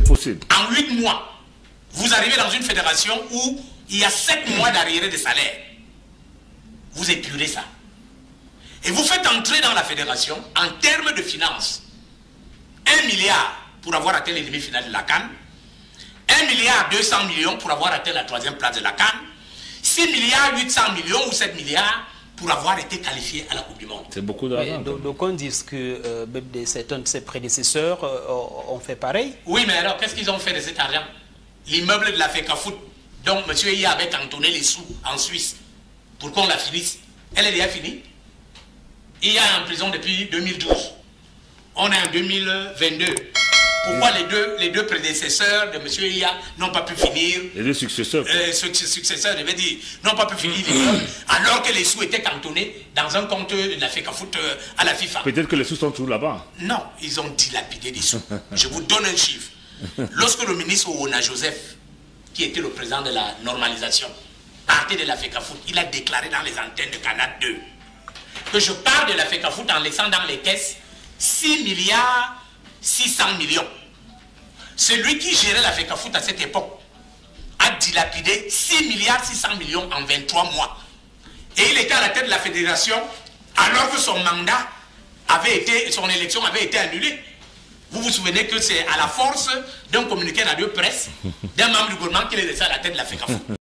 possible. En 8 mois, vous arrivez dans une fédération où il y a 7 mois d'arriérés de salaire. Vous épurez ça. Et vous faites entrer dans la fédération, en termes de finances, 1 milliard pour avoir atteint les demi-finales de la CAN, 1 milliard 200 millions pour avoir atteint la 3e place de la CAN, 6 milliards 800 millions ou 7 milliards pour avoir été qualifié à la Coupe du Monde. C'est beaucoup d'argent. Donc on dit que certains de ses prédécesseurs ont fait pareil. Oui, mais alors qu'est-ce qu'ils ont fait de cet argent? L'immeuble de la FECAFOOT, dont M. Iya avait cantonné les sous en Suisse pour qu'on la finisse. Elle est déjà finie. Iya est en prison depuis 2012. On est en 2022. Pourquoi les deux prédécesseurs de M. Iya n'ont pas pu finir? Les deux successeurs. Successeurs, je vais dire, n'ont pas pu finir l'immeuble, alors que les sous étaient cantonnés dans un compte de la FECAFOOT à la FIFA. Peut-être que les sous sont toujours là-bas. Non, ils ont dilapidé des sous. Je vous donne un chiffre. Lorsque le ministre Oona Joseph, qui était le président de la normalisation, partait de la FECAFOOT, il a déclaré dans les antennes de Canal 2 que je pars de la FECAFOOT en laissant dans les caisses 6 milliards 600 millions. Celui qui gérait la FECAFOOT à cette époque a dilapidé 6 milliards 600 millions en 23 mois. Et il était à la tête de la fédération alors que son mandat avait été, son élection avait été annulée. Vous vous souvenez que c'est à la force d'un communiqué radio presse d'un membre du gouvernement qu'il est resté à la tête de la FECAFOOT.